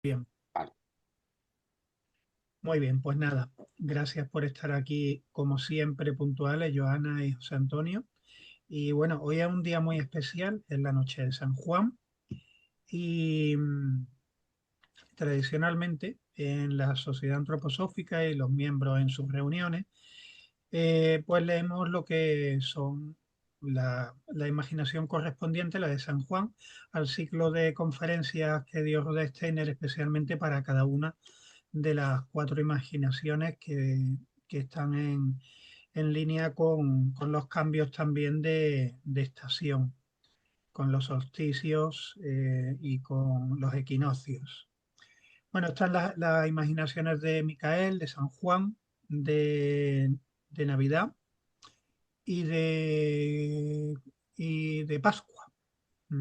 Bien, Vale. muy bien, pues nada, gracias por estar aquí como siempre puntuales, Joana y José Antonio. Y bueno, hoy es un día muy especial, es la noche de San Juan y tradicionalmente en la Sociedad Antroposófica y los miembros en sus reuniones, pues leemos lo que son la imaginación correspondiente, la de San Juan, al ciclo de conferencias que dio Rudolf Steiner especialmente para cada una de las cuatro imaginaciones que están en línea con los cambios también de estación, con los solsticios y con los equinoccios. Bueno, están las imaginaciones de Micael, de San Juan, de, de Navidad y de Pascua. Mm.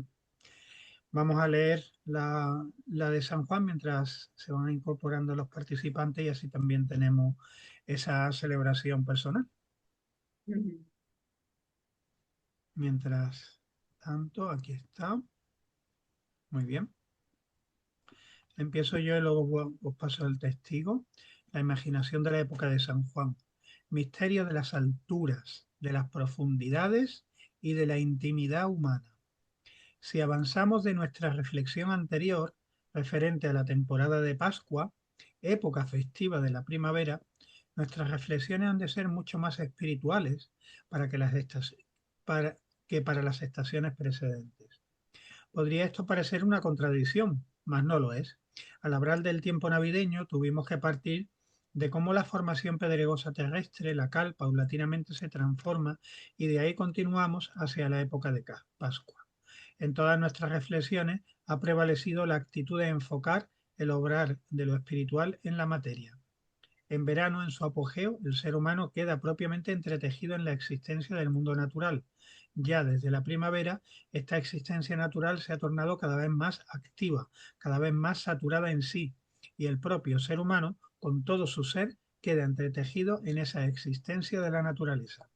Vamos a leer la de San Juan mientras se van incorporando los participantes y así también tenemos esa celebración personal. Ujú. Mientras tanto, aquí está. Muy bien. Empiezo yo y luego os paso el testigo. La imaginación de la época de San Juan. Misterio de las alturas, de las profundidades y de la intimidad humana. Si avanzamos de nuestra reflexión anterior, referente a la temporada de Pascua, época festiva de la primavera, nuestras reflexiones han de ser mucho más espirituales para que para, que para las estaciones precedentes. Podría esto parecer una contradicción, mas no lo es. Al hablar del tiempo navideño, tuvimos que partir de cómo la formación pedregosa terrestre, la cal, paulatinamente se transforma y de ahí continuamos hacia la época de Pascua. En todas nuestras reflexiones ha prevalecido la actitud de enfocar el obrar de lo espiritual en la materia. En verano, en su apogeo, el ser humano queda propiamente entretejido en la existencia del mundo natural. Ya desde la primavera, esta existencia natural se ha tornado cada vez más activa, cada vez más saturada en sí, y el propio ser humano, con todo su ser, queda entretejido en esa existencia de la naturaleza.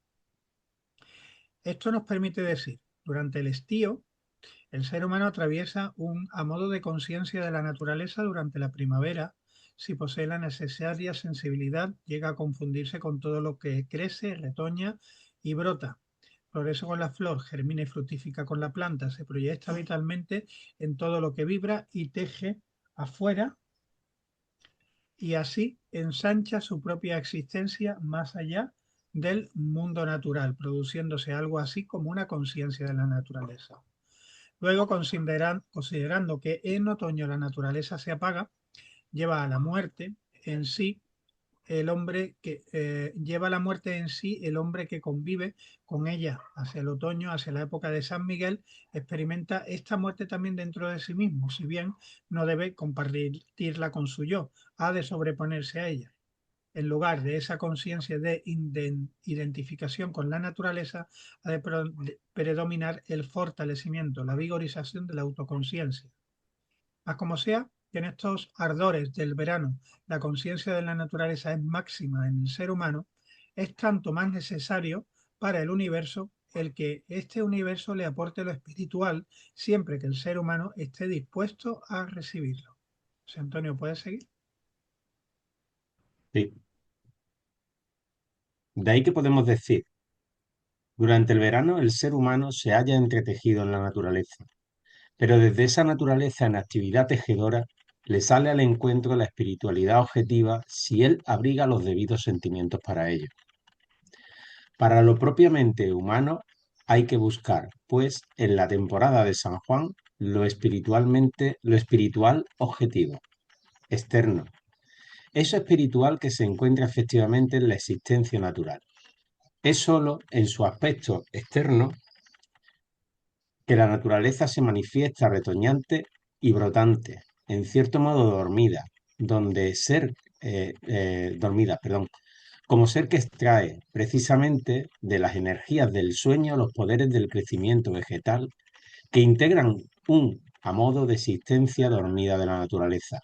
Esto nos permite decir, durante el estío, el ser humano atraviesa un a modo de conciencia de la naturaleza durante la primavera. Si posee la necesaria sensibilidad, llega a confundirse con todo lo que crece, retoña y brota. Florece con la flor, germina y fructifica con la planta, se proyecta vitalmente en todo lo que vibra y teje afuera y así ensancha su propia existencia más allá del mundo natural, produciéndose algo así como una conciencia de la naturaleza. Luego, considerando que en otoño la naturaleza se apaga, lleva a la muerte en sí el hombre que lleva a la muerte en sí el hombre que convive con ella hacia el otoño, hacia la época de San Miguel, experimenta esta muerte también dentro de sí mismo, si bien no debe compartirla con su yo, ha de sobreponerse a ella. En lugar de esa conciencia de identificación con la naturaleza, ha de predominar el fortalecimiento, la vigorización de la autoconciencia. Mas como sea, que en estos ardores del verano la conciencia de la naturaleza es máxima en el ser humano, es tanto más necesario para el universo el que este universo le aporte lo espiritual siempre que el ser humano esté dispuesto a recibirlo. José Antonio, ¿puedes seguir? Sí. De ahí que podemos decir, durante el verano el ser humano se halla entretejido en la naturaleza, pero desde esa naturaleza en actividad tejedora le sale al encuentro la espiritualidad objetiva si él abriga los debidos sentimientos para ello. Para lo propiamente humano hay que buscar, pues, en la temporada de San Juan, lo espiritual objetivo, externo, eso espiritual que se encuentra efectivamente en la existencia natural. Es sólo en su aspecto externo que la naturaleza se manifiesta retoñante y brotante, en cierto modo dormida, dormida, perdón, como ser que extrae precisamente de las energías del sueño los poderes del crecimiento vegetal que integran un a modo de existencia dormida de la naturaleza.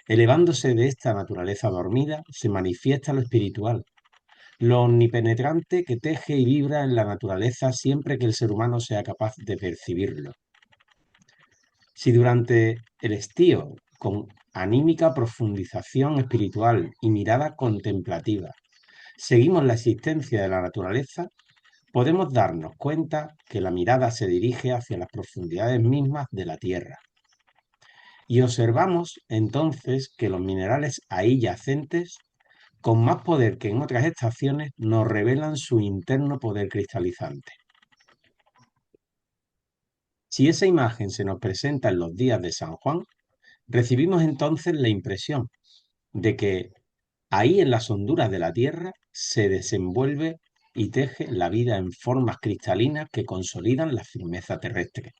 Elevándose de esta naturaleza dormida, se manifiesta lo espiritual, lo omnipenetrante que teje y vibra en la naturaleza siempre que el ser humano sea capaz de percibirlo. Si durante el estío con anímica profundización espiritual y mirada contemplativa, seguimos la existencia de la naturaleza, podemos darnos cuenta que la mirada se dirige hacia las profundidades mismas de la Tierra. Y observamos entonces que los minerales ahí yacentes, con más poder que en otras estaciones, nos revelan su interno poder cristalizante. Si esa imagen se nos presenta en los días de San Juan, recibimos entonces la impresión de que ahí en las honduras de la Tierra se desenvuelve y teje la vida en formas cristalinas que consolidan la firmeza terrestre.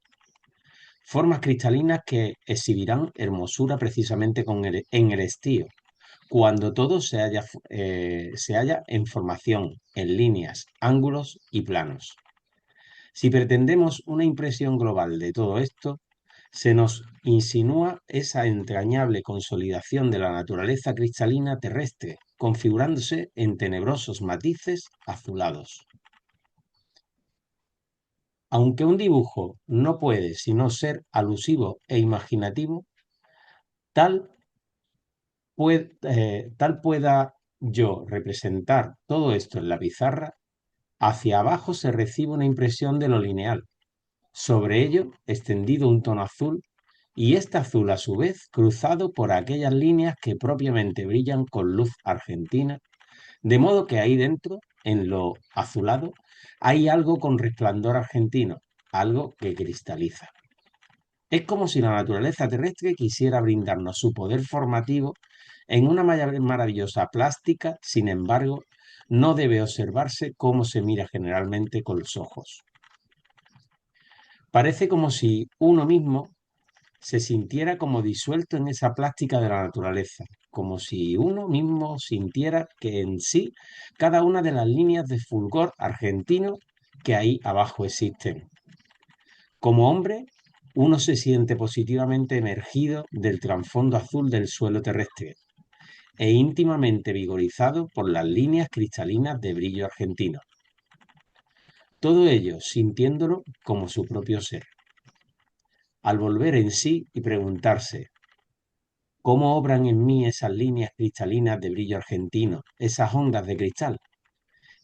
Formas cristalinas que exhibirán hermosura precisamente en el estío, cuando todo se halla en formación, en líneas, ángulos y planos. Si pretendemos una impresión global de todo esto, se nos insinúa esa entrañable consolidación de la naturaleza cristalina terrestre, configurándose en tenebrosos matices azulados. Aunque un dibujo no puede sino ser alusivo e imaginativo, tal pueda yo representar todo esto en la pizarra, hacia abajo se recibe una impresión de lo lineal, sobre ello extendido un tono azul, y este azul a su vez cruzado por aquellas líneas que propiamente brillan con luz argentina, de modo que ahí dentro, en lo azulado, hay algo con resplandor argentino, algo que cristaliza. Es como si la naturaleza terrestre quisiera brindarnos su poder formativo en una maravillosa plástica, sin embargo, no debe observarse cómo se mira generalmente con los ojos. Parece como si uno mismo se sintiera como disuelto en esa plástica de la naturaleza, como si uno mismo sintiera que en sí cada una de las líneas de fulgor argentino que ahí abajo existen. Como hombre, uno se siente positivamente emergido del trasfondo azul del suelo terrestre e íntimamente vigorizado por las líneas cristalinas de brillo argentino. Todo ello sintiéndolo como su propio ser. Al volver en sí y preguntarse, ¿cómo obran en mí esas líneas cristalinas de brillo argentino, esas ondas de cristal?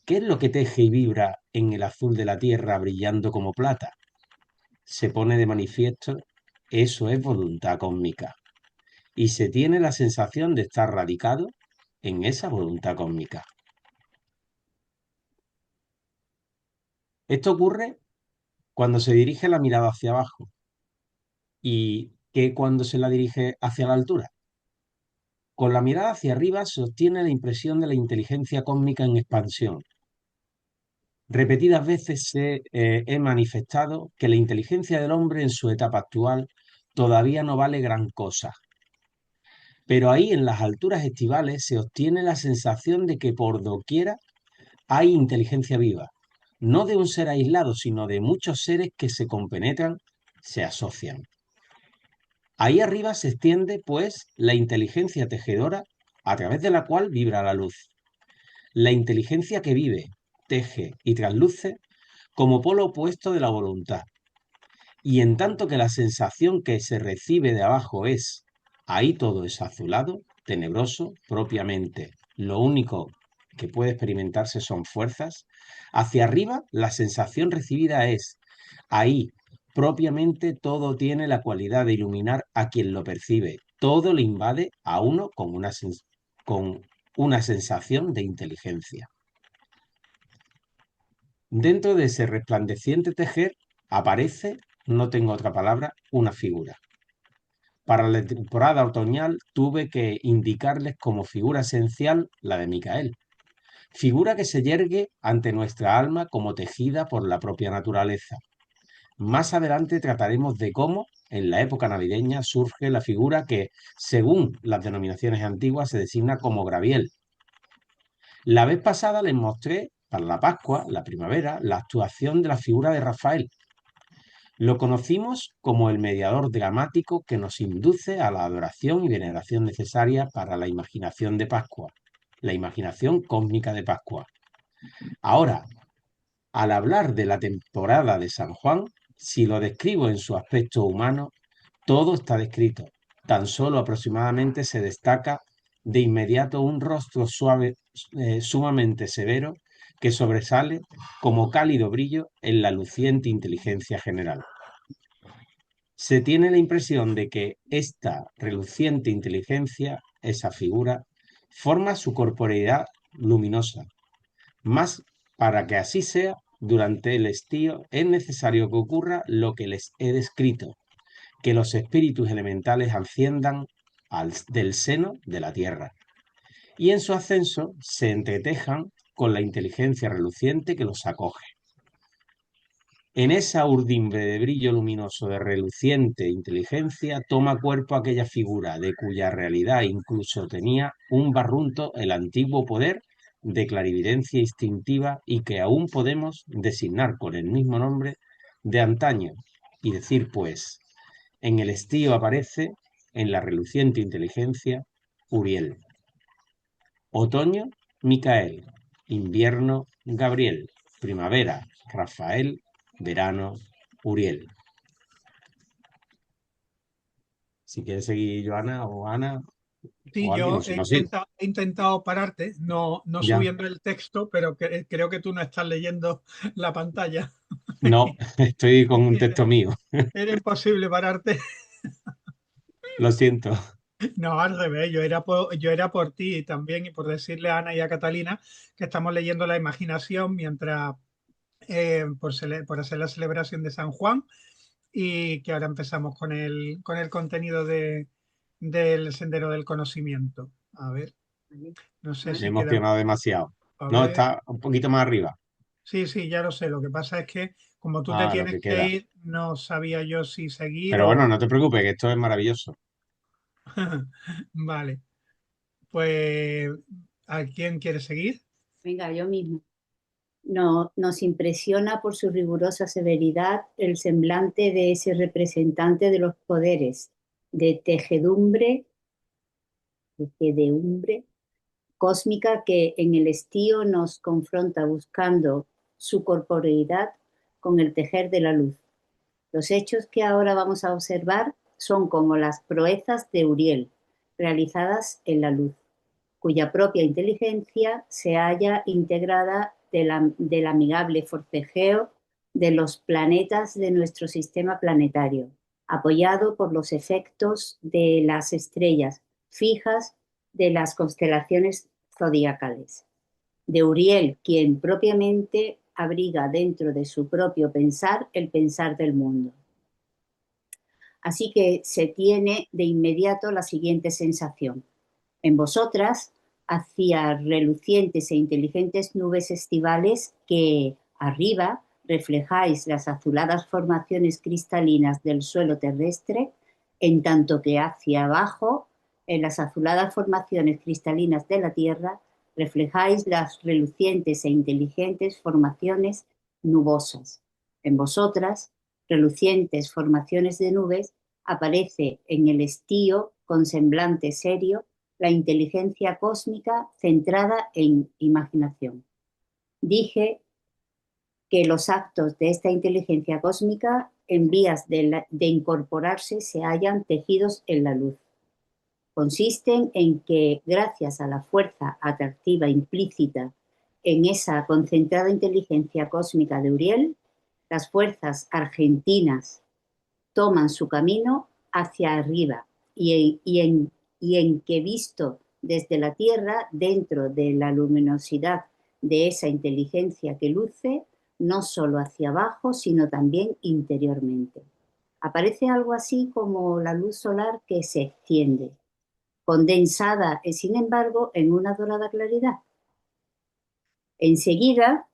¿Qué es lo que teje y vibra en el azul de la tierra brillando como plata? Se pone de manifiesto, eso es voluntad cósmica. Y se tiene la sensación de estar radicado en esa voluntad cósmica. Esto ocurre cuando se dirige la mirada hacia abajo y que cuando se la dirige hacia la altura. Con la mirada hacia arriba se obtiene la impresión de la inteligencia cósmica en expansión. Repetidas veces he manifestado que la inteligencia del hombre en su etapa actual todavía no vale gran cosa. Pero ahí en las alturas estivales se obtiene la sensación de que por doquiera hay inteligencia viva, no de un ser aislado, sino de muchos seres que se compenetran, se asocian. Ahí arriba se extiende, pues, la inteligencia tejedora a través de la cual vibra la luz. La inteligencia que vive, teje y trasluce como polo opuesto de la voluntad. Y en tanto que la sensación que se recibe de abajo es, ahí todo es azulado, tenebroso, propiamente, lo único que puede experimentarse son fuerzas, hacia arriba la sensación recibida es, ahí propiamente todo tiene la cualidad de iluminar a quien lo percibe, todo le invade a uno con una sensación de inteligencia. Dentro de ese resplandeciente tejer aparece, no tengo otra palabra, una figura. Para la temporada otoñal tuve que indicarles como figura esencial la de Micael, figura que se yergue ante nuestra alma como tejida por la propia naturaleza. Más adelante trataremos de cómo en la época navideña surge la figura que, según las denominaciones antiguas, se designa como Graviel. La vez pasada les mostré, para la Pascua, la primavera, la actuación de la figura de Rafael. Lo conocimos como el mediador dramático que nos induce a la adoración y veneración necesaria para la imaginación de Pascua, la imaginación cósmica de Pascua. Ahora, al hablar de la temporada de San Juan, si lo describo en su aspecto humano, todo está descrito. tan solo aproximadamente se destaca de inmediato un rostro suave, sumamente severo, que sobresale como cálido brillo en la luciente inteligencia general. Se tiene la impresión de que esta reluciente inteligencia, esa figura, forma su corporeidad luminosa. Más para que así sea, durante el estío es necesario que ocurra lo que les he descrito, que los espíritus elementales asciendan del seno de la tierra y en su ascenso se entretejan con la inteligencia reluciente que los acoge. En esa urdimbre de brillo luminoso de reluciente inteligencia toma cuerpo aquella figura de cuya realidad incluso tenía un barrunto el antiguo poder de clarividencia instintiva y que aún podemos designar con el mismo nombre de antaño y decir pues, en el estío aparece, en la reluciente inteligencia, Uriel. Otoño, Micael. Invierno, Gabriel. Primavera, Rafael. Verano, Uriel. Si quieres seguir Joana o Ana Sí, o alguien, o yo si no, sí. he intentado pararte, no Ya. subiendo el texto, pero creo que tú no estás leyendo la pantalla. No, estoy con un Era, texto mío. era imposible pararte. Lo siento. No, al revés, yo era por ti también y por decirle a Ana y a Catalina que estamos leyendo la imaginación mientras, por hacer la celebración de San Juan y que ahora empezamos con el contenido del Sendero del Conocimiento. A ver, Vale, no sé Me he si queda. emocionado demasiado. A No, ver, está un poquito más arriba. sí, sí, ya lo sé. Lo que pasa es que como tú te Ah, lo tienes que que queda. ir, no sabía yo si seguir Pero bueno, o... no te preocupes, que esto es maravilloso. Vale, pues ¿a quién quiere seguir? venga, yo mismo. No, nos impresiona por su rigurosa severidad el semblante de ese representante de los poderes, de tejedumbre cósmica que en el estío nos confronta buscando su corporeidad con el tejer de la luz. Los hechos que ahora vamos a observar son como las proezas de Uriel, realizadas en la luz, cuya propia inteligencia se halla integrada del amigable forcejeo de los planetas de nuestro sistema planetario, apoyado por los efectos de las estrellas fijas de las constelaciones zodiacales. De Uriel, quien propiamente abriga dentro de su propio pensar el pensar del mundo. Así que se tiene de inmediato la siguiente sensación. En vosotras, hacia relucientes e inteligentes nubes estivales que, arriba, reflejáis las azuladas formaciones cristalinas del suelo terrestre, en tanto que hacia abajo, en las azuladas formaciones cristalinas de la Tierra, reflejáis las relucientes e inteligentes formaciones nubosas. En vosotras, relucientes formaciones de nubes, aparece en el estío con semblante serio la inteligencia cósmica centrada en imaginación. Dije que los actos de esta inteligencia cósmica en vías de incorporarse se hallan tejidos en la luz. Consisten en que, gracias a la fuerza atractiva implícita en esa concentrada inteligencia cósmica de Uriel, las fuerzas argentinas toman su camino hacia arriba y en que visto desde la Tierra, dentro de la luminosidad de esa inteligencia que luce, no solo hacia abajo, sino también interiormente. Aparece algo así como la luz solar que se extiende, condensada, sin embargo, en una dorada claridad. Enseguida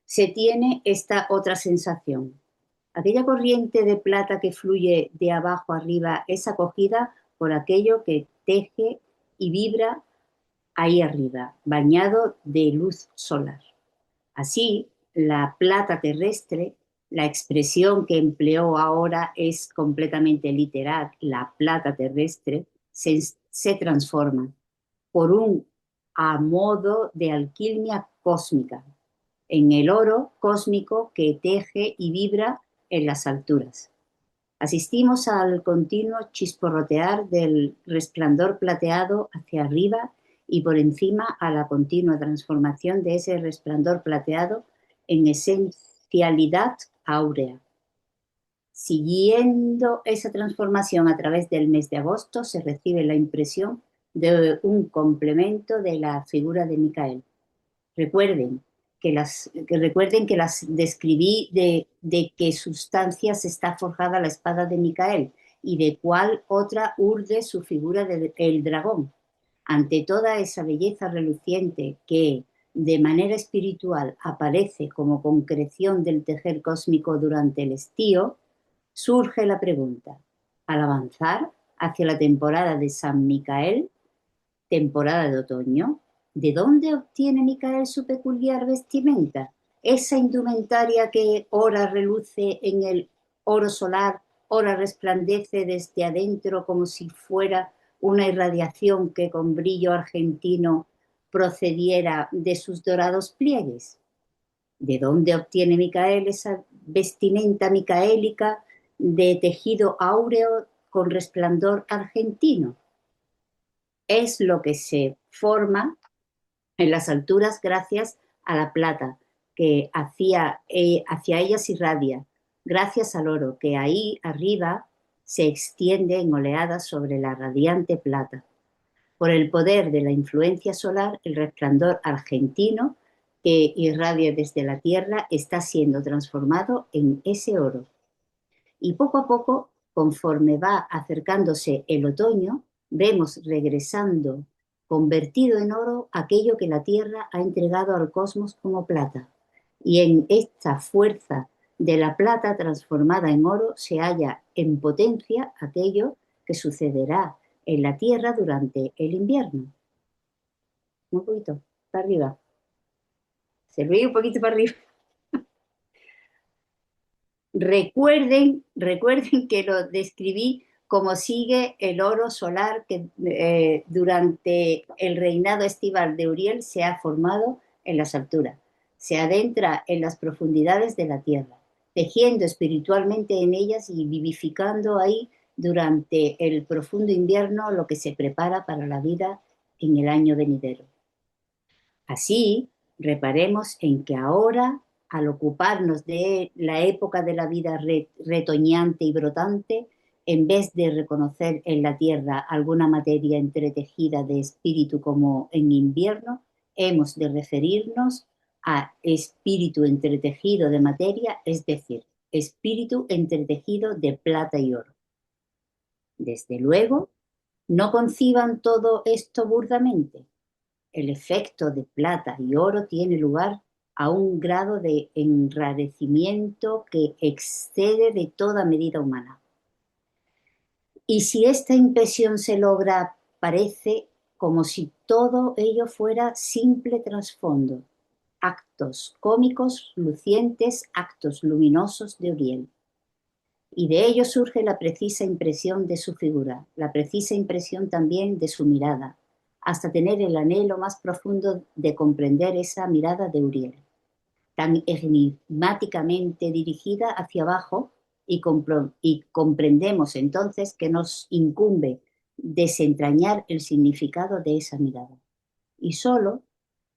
se tiene esta otra sensación. Aquella corriente de plata que fluye de abajo arriba es acogida por aquello que teje y vibra ahí arriba, bañado de luz solar. Así, la plata terrestre, la expresión que empleó ahora es completamente literal, la plata terrestre, se transforma por un a modo de alquimia cósmica en el oro cósmico que teje y vibra en las alturas. Asistimos al continuo chisporrotear del resplandor plateado hacia arriba y por encima a la continua transformación de ese resplandor plateado en esencialidad áurea. Siguiendo esa transformación a través del mes de agosto, se recibe la impresión de un complemento de la figura de Micael. Recuerden que las describí de qué sustancias está forjada la espada de Micael y de cuál otra urde su figura del dragón. Ante toda esa belleza reluciente que de manera espiritual aparece como concreción del tejer cósmico durante el estío, surge la pregunta: al avanzar hacia la temporada de San Micael, temporada de otoño, ¿de dónde obtiene Micael su peculiar vestimenta? Esa indumentaria que ora reluce en el oro solar, ora resplandece desde adentro como si fuera una irradiación que con brillo argentino procediera de sus dorados pliegues. ¿De dónde obtiene Micael esa vestimenta micaélica de tejido áureo con resplandor argentino? Es lo que se forma en las alturas gracias a la plata que hacia ellas irradia, gracias al oro que ahí arriba se extiende en oleadas sobre la radiante plata. Por el poder de la influencia solar, el resplandor argentino que irradia desde la Tierra está siendo transformado en ese oro. Y poco a poco, conforme va acercándose el otoño, vemos regresando, convertido en oro, aquello que la Tierra ha entregado al cosmos como plata. Y en esta fuerza de la plata transformada en oro se halla en potencia aquello que sucederá en la Tierra durante el invierno. Un poquito para arriba. Se ve un poquito para arriba. Recuerden que lo describí como sigue el oro solar que durante el reinado estival de Uriel se ha formado en las alturas. Se adentra en las profundidades de la tierra, tejiendo espiritualmente en ellas y vivificando ahí durante el profundo invierno lo que se prepara para la vida en el año venidero. Así, reparemos en que ahora, al ocuparnos de la época de la vida retoñante y brotante, en vez de reconocer en la tierra alguna materia entretejida de espíritu como en invierno, hemos de referirnos a espíritu entretejido de materia, es decir, espíritu entretejido de plata y oro. Desde luego, no conciban todo esto burdamente. El efecto de plata y oro tiene lugar a un grado de enrarecimiento que excede de toda medida humana. Y si esta impresión se logra, parece como si todo ello fuera simple trasfondo, actos cómicos lucientes, actos luminosos de Uriel. Y de ello surge la precisa impresión de su figura, la precisa impresión también de su mirada, hasta tener el anhelo más profundo de comprender esa mirada de Uriel, tan enigmáticamente dirigida hacia abajo, y comprendemos entonces que nos incumbe desentrañar el significado de esa mirada. Y solo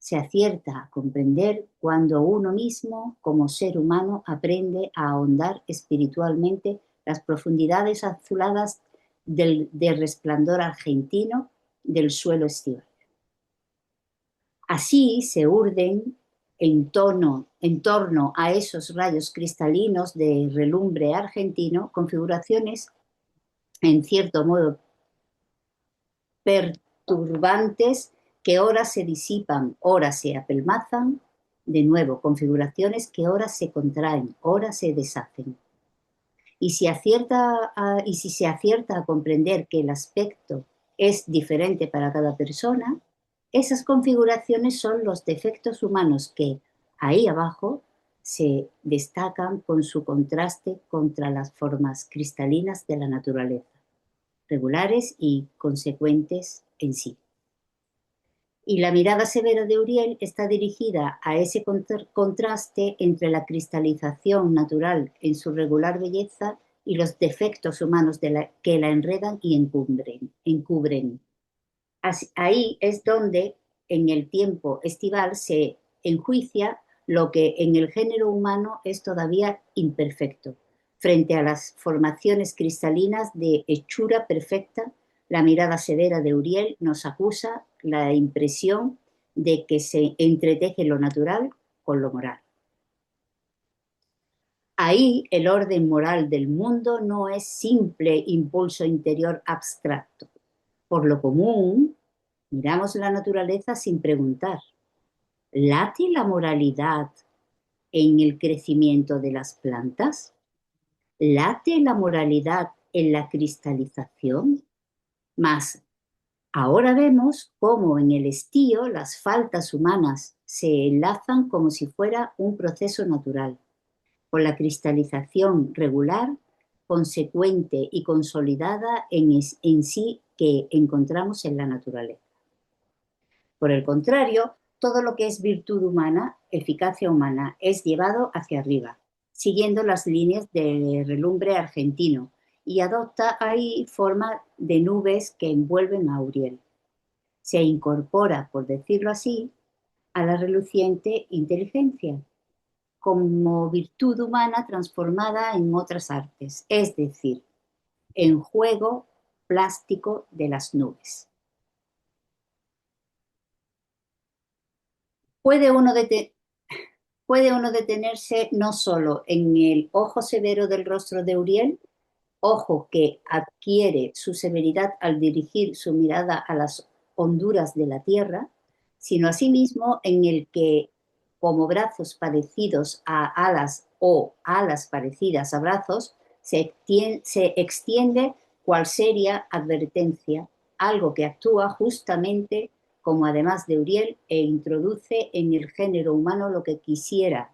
se acierta a comprender cuando uno mismo, como ser humano, aprende a ahondar espiritualmente las profundidades azuladas del resplandor argentino del suelo estival. Así se urden en torno a esos rayos cristalinos de relumbre argentino configuraciones en cierto modo perturbantes que ora se disipan, ora se apelmazan, de nuevo configuraciones que ora se contraen, ora se deshacen. Y si se acierta a comprender que el aspecto es diferente para cada persona, esas configuraciones son los defectos humanos que, ahí abajo, se destacan con su contraste contra las formas cristalinas de la naturaleza, regulares y consecuentes en sí. Y la mirada severa de Uriel está dirigida a ese contraste entre la cristalización natural en su regular belleza y los defectos humanos que la enredan y encubren. Ahí es donde en el tiempo estival se enjuicia lo que en el género humano es todavía imperfecto. Frente a las formaciones cristalinas de hechura perfecta, la mirada severa de Uriel nos acusa la impresión de que se entreteje lo natural con lo moral. Ahí el orden moral del mundo no es simple impulso interior abstracto. Por lo común, miramos la naturaleza sin preguntar. ¿Late la moralidad en el crecimiento de las plantas? ¿Late la moralidad en la cristalización? Mas ahora vemos cómo en el estío las faltas humanas se enlazan como si fuera un proceso natural, con la cristalización regular, consecuente y consolidada en sí que encontramos en la naturaleza. Por el contrario, todo lo que es virtud humana, eficacia humana, es llevado hacia arriba, siguiendo las líneas del relumbre argentino, y adopta ahí forma de nubes que envuelven a Uriel. Se incorpora, por decirlo así, a la reluciente inteligencia, como virtud humana transformada en otras artes, es decir, en juego plástico de las nubes. Puede uno detenerse no solo en el ojo severo del rostro de Uriel, ojo que adquiere su severidad al dirigir su mirada a las honduras de la tierra, sino asimismo en el que, como brazos parecidos a alas o alas parecidas a brazos, se extiende cual seria advertencia, algo que actúa justamente como además de Uriel e introduce en el género humano lo que quisiera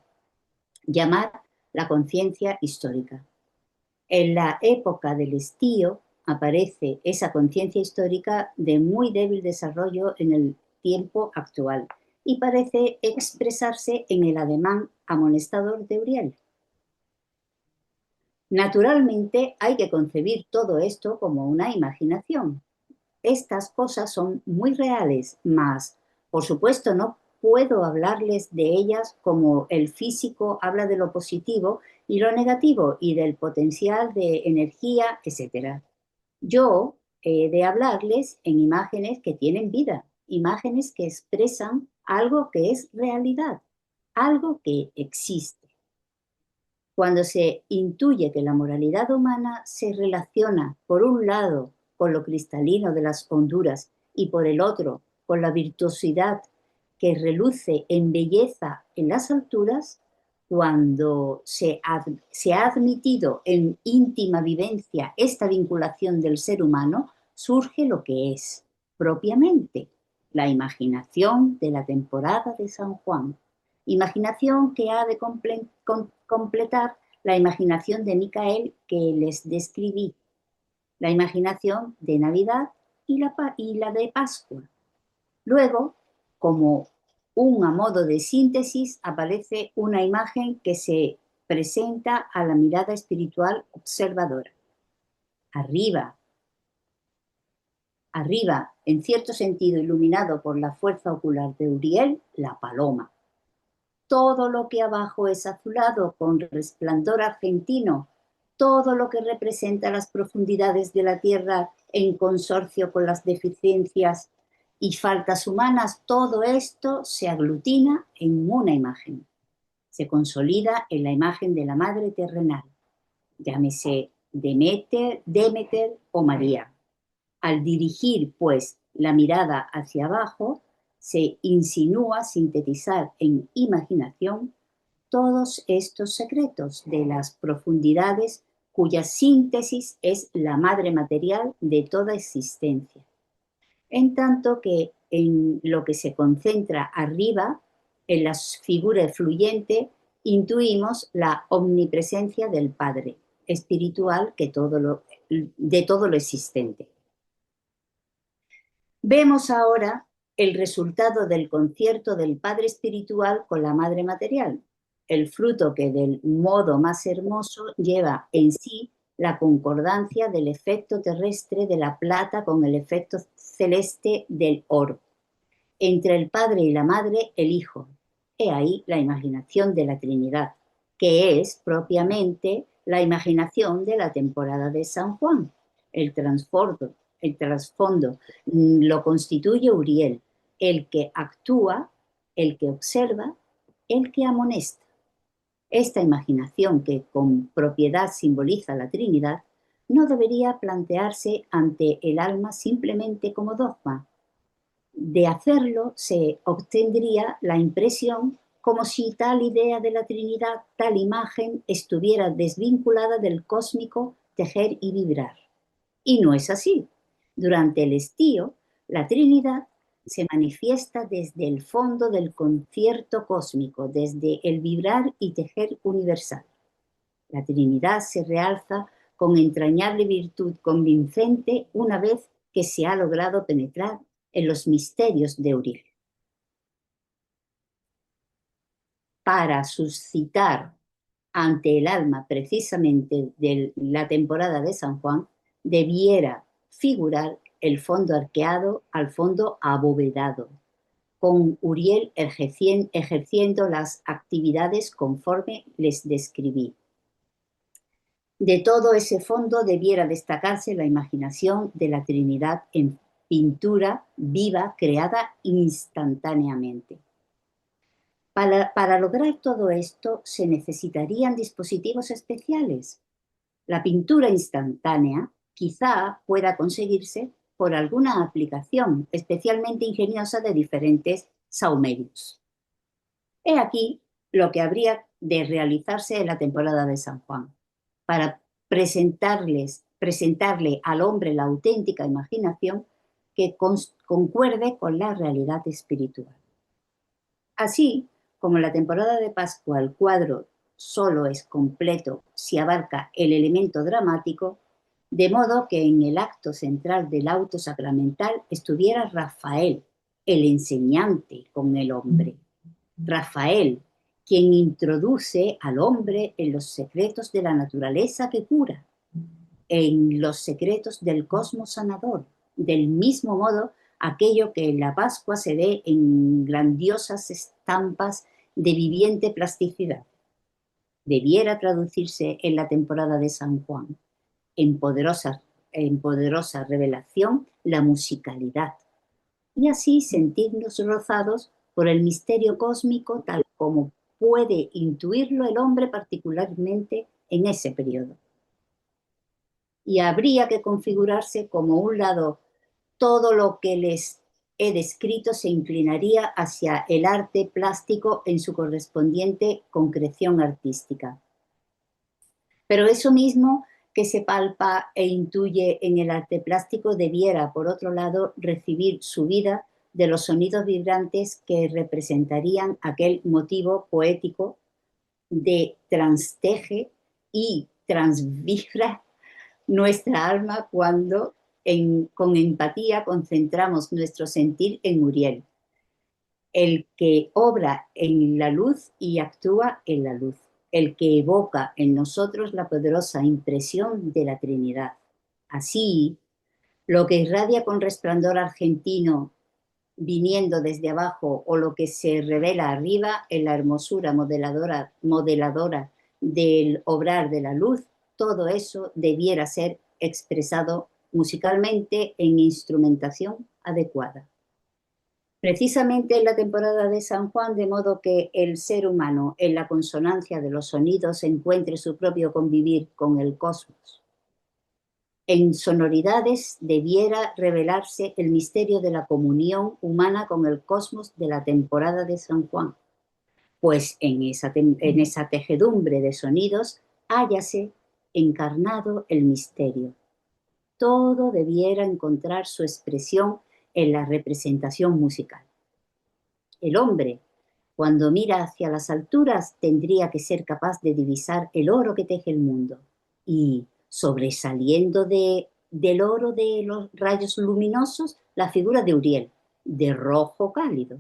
llamar la conciencia histórica. En la época del estío aparece esa conciencia histórica de muy débil desarrollo en el tiempo actual y parece expresarse en el ademán amonestador de Uriel. Naturalmente hay que concebir todo esto como una imaginación. Estas cosas son muy reales, mas, por supuesto, no puedo hablarles de ellas como el físico habla de lo positivo y lo negativo y del potencial de energía, etc. Yo he de hablarles en imágenes que tienen vida, imágenes que expresan algo que es realidad, algo que existe. Cuando se intuye que la moralidad humana se relaciona, por un lado, con lo cristalino de las honduras y por el otro, con la virtuosidad que reluce en belleza en las alturas, cuando se ha admitido en íntima vivencia esta vinculación del ser humano, surge lo que es, propiamente, la imaginación de la temporada de San Juan. Imaginación que ha de completar la imaginación de Micael que les describí, la imaginación de Navidad y la de Pascua. Luego, como a modo de síntesis, aparece una imagen que se presenta a la mirada espiritual observadora. Arriba, en cierto sentido iluminado por la fuerza ocular de Uriel, la paloma. Todo lo que abajo es azulado con resplandor argentino, todo lo que representa las profundidades de la tierra en consorcio con las deficiencias y faltas humanas, todo esto se aglutina en una imagen. Se consolida en la imagen de la Madre terrenal, llámese Demeter o María. Al dirigir, pues, la mirada hacia abajo, se insinúa sintetizar en imaginación todos estos secretos de las profundidades cuya síntesis es la madre material de toda existencia. En tanto que en lo que se concentra arriba, en la figura fluyente, intuimos la omnipresencia del Padre espiritual de todo lo existente. Vemos ahora el resultado del concierto del Padre espiritual con la Madre material, el fruto que del modo más hermoso lleva en sí la concordancia del efecto terrestre de la plata con el efecto celeste del oro. Entre el Padre y la Madre, el Hijo. He ahí la imaginación de la Trinidad, que es propiamente la imaginación de la temporada de San Juan. El trasfondo lo constituye Uriel, el que actúa, el que observa, el que amonesta. Esta imaginación, que con propiedad simboliza la Trinidad, no debería plantearse ante el alma simplemente como dogma. De hacerlo se obtendría la impresión como si tal idea de la Trinidad, tal imagen, estuviera desvinculada del cósmico tejer y vibrar. Y no es así. Durante el estío, la Trinidad se manifiesta desde el fondo del concierto cósmico, desde el vibrar y tejer universal. La Trinidad se realza con entrañable virtud convincente una vez que se ha logrado penetrar en los misterios de Uriel. Para suscitar ante el alma precisamente de la temporada de San Juan, debiera figurar el fondo arqueado al fondo abovedado, con Uriel ejerciendo las actividades conforme les describí. De todo ese fondo debiera destacarse la imaginación de la Trinidad en pintura viva creada instantáneamente. Para lograr todo esto se necesitarían dispositivos especiales. La pintura instantánea quizá pueda conseguirse por alguna aplicación especialmente ingeniosa de diferentes saumerios. He aquí lo que habría de realizarse en la temporada de San Juan, para presentarle al hombre la auténtica imaginación que concuerde con la realidad espiritual. Así como en la temporada de Pascua el cuadro solo es completo si abarca el elemento dramático, de modo que en el acto central del auto sacramental estuviera Rafael, el enseñante con el hombre. Rafael, quien introduce al hombre en los secretos de la naturaleza que cura, en los secretos del cosmos sanador, del mismo modo aquello que en la Pascua se ve en grandiosas estampas de viviente plasticidad. Debiera traducirse en la temporada de San Juan, en poderosa revelación, la musicalidad, y así sentirnos rozados por el misterio cósmico tal como puede intuirlo el hombre particularmente en ese periodo. Y habría que configurarse como un lado todo lo que les he descrito se inclinaría hacia el arte plástico en su correspondiente concreción artística. Pero eso mismo que se palpa e intuye en el arte plástico debiera, por otro lado, recibir su vida de los sonidos vibrantes que representarían aquel motivo poético de transteje y transvibra nuestra alma cuando con empatía concentramos nuestro sentir en Uriel, el que obra en la luz y actúa en la luz, el que evoca en nosotros la poderosa impresión de la Trinidad. Así, lo que irradia con resplandor argentino viniendo desde abajo o lo que se revela arriba en la hermosura modeladora del obrar de la luz, todo eso debiera ser expresado musicalmente en instrumentación adecuada. Precisamente en la temporada de San Juan, de modo que el ser humano en la consonancia de los sonidos encuentre su propio convivir con el cosmos. En sonoridades debiera revelarse el misterio de la comunión humana con el cosmos de la temporada de San Juan, pues en esa tejedumbre de sonidos hállase encarnado el misterio. Todo debiera encontrar su expresión en la representación musical. El hombre, cuando mira hacia las alturas, tendría que ser capaz de divisar el oro que teje el mundo y, sobresaliendo del oro de los rayos luminosos, la figura de Uriel, de rojo cálido.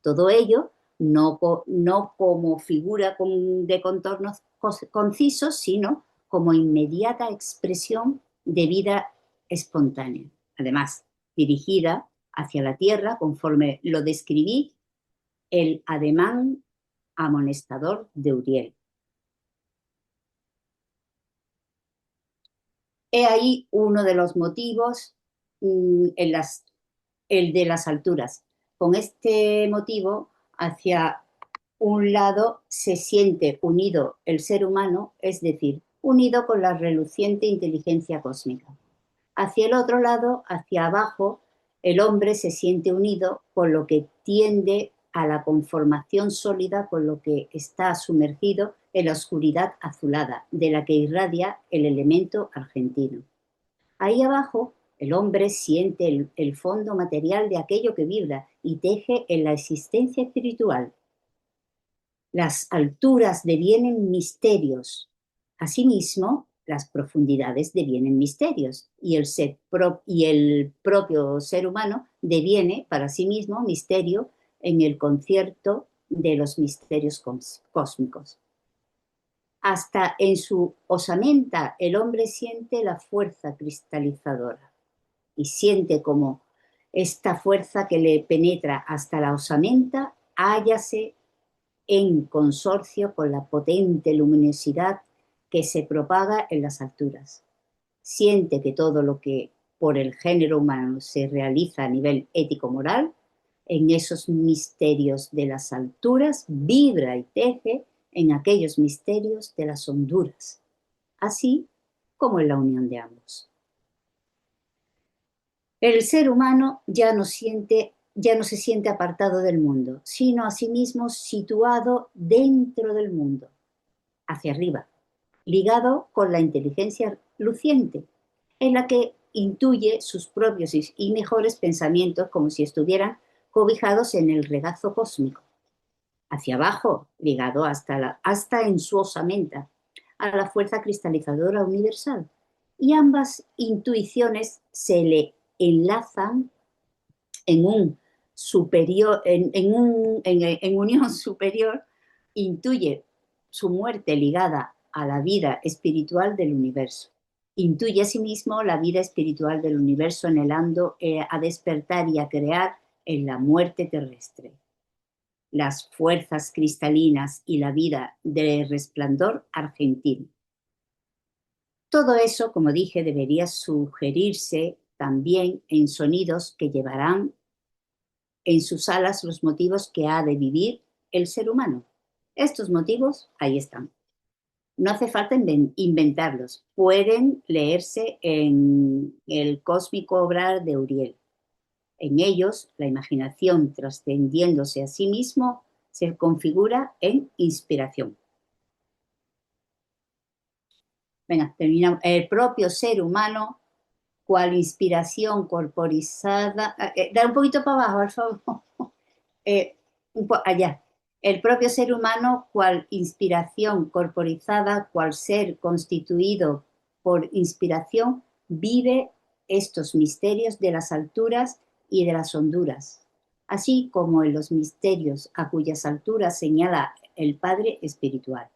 Todo ello no como figura de contornos concisos, sino como inmediata expresión de vida espontánea. Además, dirigida hacia la tierra, conforme lo describí, el ademán amonestador de Uriel. He ahí uno de los motivos, el de las alturas. Con este motivo, hacia un lado se siente unido el ser humano, es decir, unido con la reluciente inteligencia cósmica. Hacia el otro lado, hacia abajo, el hombre se siente unido con lo que tiende a la conformación sólida con lo que está sumergido en la oscuridad azulada, de la que irradia el elemento argentino. Ahí abajo, el hombre siente el fondo material de aquello que vibra y teje en la existencia espiritual. Las alturas devienen misterios. Asimismo, las profundidades devienen misterios y el propio ser humano deviene para sí mismo misterio en el concierto de los misterios cósmicos. Hasta en su osamenta el hombre siente la fuerza cristalizadora y siente como esta fuerza que le penetra hasta la osamenta hállase en consorcio con la potente luminosidad que se propaga en las alturas. Siente que todo lo que por el género humano se realiza a nivel ético-moral, en esos misterios de las alturas vibra y teje en aquellos misterios de las honduras, así como en la unión de ambos. El ser humano ya no se siente apartado del mundo, sino a sí mismo situado dentro del mundo, hacia arriba, ligado con la inteligencia luciente, en la que intuye sus propios y mejores pensamientos como si estuvieran cobijados en el regazo cósmico. Hacia abajo, ligado hasta en su osamenta, a la fuerza cristalizadora universal. Y ambas intuiciones se le enlazan en un superior, en unión superior, intuye su muerte ligada a la vida espiritual del universo. Intuye asimismo la vida espiritual del universo anhelando a despertar y a crear en la muerte terrestre. Las fuerzas cristalinas y la vida de resplandor argentino. Todo eso, como dije, debería sugerirse también en sonidos que llevarán en sus alas los motivos que ha de vivir el ser humano. Estos motivos ahí están. No hace falta inventarlos. Pueden leerse en el cósmico obrar de Uriel. En ellos, la imaginación trascendiéndose a sí mismo se configura en inspiración. Venga, terminamos. El propio ser humano, cual inspiración corporizada. Da un poquito para abajo, por favor. Allá. El propio ser humano, cual inspiración corporizada, cual ser constituido por inspiración, vive estos misterios de las alturas y de las honduras, así como en los misterios a cuyas alturas señala el Padre espiritual.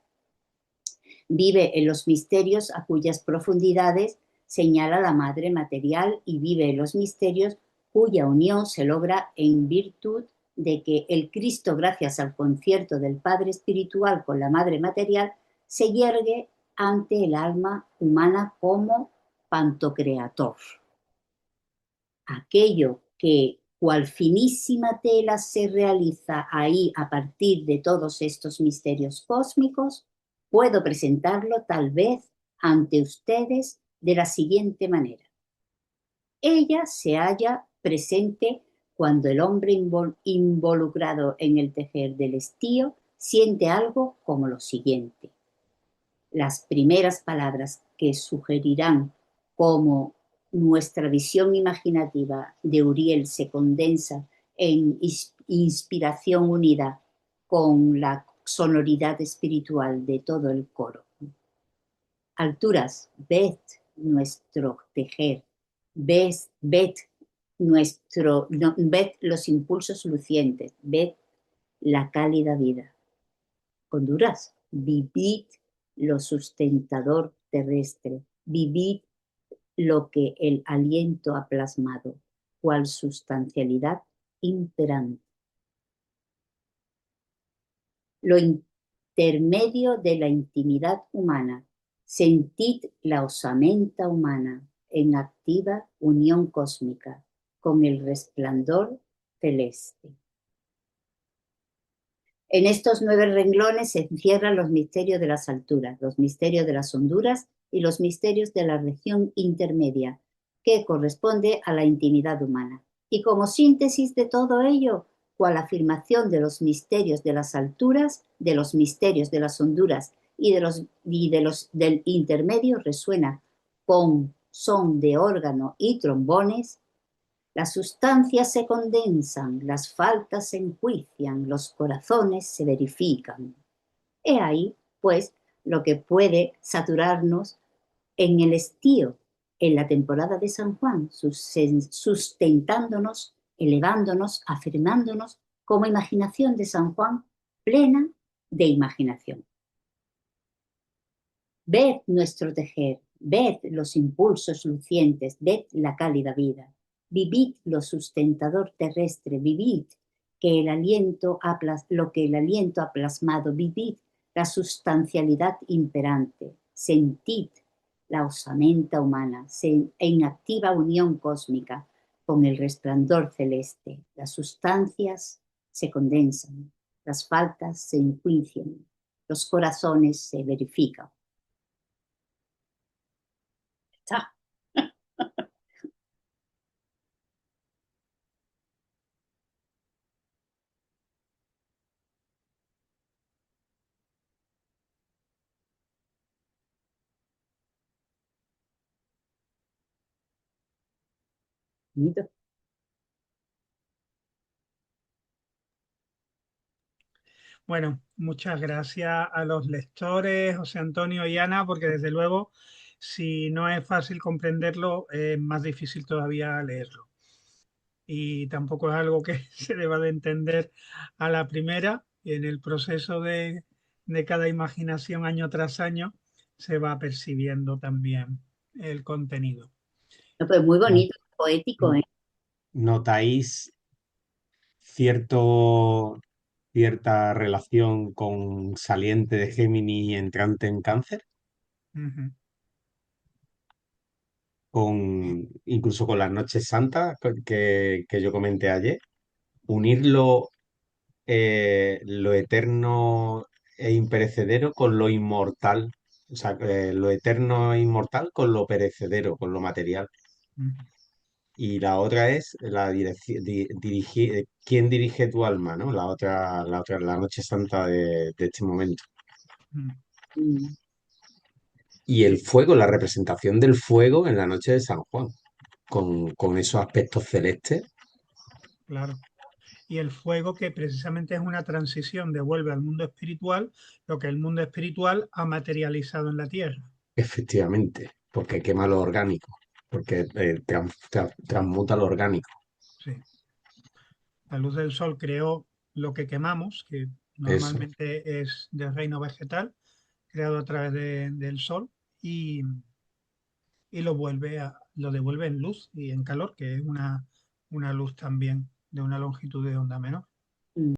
Vive en los misterios a cuyas profundidades señala la Madre material y vive en los misterios cuya unión se logra en virtud de que el Cristo, gracias al concierto del Padre espiritual con la Madre material, se yergue ante el alma humana como pantocreator. Aquello que, cual finísima tela, se realiza ahí a partir de todos estos misterios cósmicos, puedo presentarlo tal vez ante ustedes de la siguiente manera. Ella se halla presente cuando el hombre involucrado en el tejer del estío siente algo como lo siguiente. Las primeras palabras que sugerirán cómo nuestra visión imaginativa de Uriel se condensa en inspiración unida con la sonoridad espiritual de todo el coro. Alturas, ved nuestro tejer, ved los impulsos lucientes, ved la cálida vida. Honduras, vivid lo sustentador terrestre, vivid lo que el aliento ha plasmado, cual sustancialidad imperante. Lo intermedio de la intimidad humana, sentid la osamenta humana en activa unión cósmica con el resplandor celeste. En estos 9 renglones se encierran los misterios de las alturas, los misterios de las honduras y los misterios de la región intermedia, que corresponde a la intimidad humana. Y como síntesis de todo ello, cual afirmación de los misterios de las alturas, de los misterios de las honduras y del intermedio resuena con son de órgano y trombones. Las sustancias se condensan, las faltas se enjuician, los corazones se verifican. He ahí, pues, lo que puede saturarnos en el estío, en la temporada de San Juan, sustentándonos, elevándonos, afirmándonos como imaginación de San Juan plena de imaginación. Ved nuestro tejer, ved los impulsos lucientes, ved la cálida vida. Vivid lo sustentador terrestre, vivid que lo que el aliento ha plasmado, vivid la sustancialidad imperante, sentid la osamenta humana en activa unión cósmica con el resplandor celeste. Las sustancias se condensan, las faltas se enjuician, los corazones se verifican. Está. Bonito. Bueno, muchas gracias a los lectores, José Antonio y Ana, porque desde luego, si no es fácil comprenderlo, es más difícil todavía leerlo. Y tampoco es algo que se deba de entender a la primera. En el proceso de cada imaginación año tras año se va percibiendo también el contenido. No, pues muy No- bonito, poético, ¿eh? ¿Notáis cierta relación con saliente de Géminis y entrante en Cáncer? Ujú, Incluso con las noches santas que yo comenté ayer, unirlo lo eterno e imperecedero con lo inmortal, o sea, lo eterno e inmortal con lo perecedero, con lo material. ujú, Y la otra es la dirección, quién dirige tu alma, ¿no? La noche santa de este momento. ujú. Mm. Y el fuego, la representación del fuego en la noche de San Juan, con esos aspectos celestes. Claro. Y el fuego que precisamente es una transición, devuelve al mundo espiritual lo que el mundo espiritual ha materializado en la tierra. Efectivamente, porque quema lo orgánico, porque transmuta lo orgánico. Sí. La luz del sol creó lo que quemamos, que Eso, normalmente es del reino vegetal, creado a través del sol, y, y lo devuelve en luz y en calor, que es una luz también de una longitud de onda menor.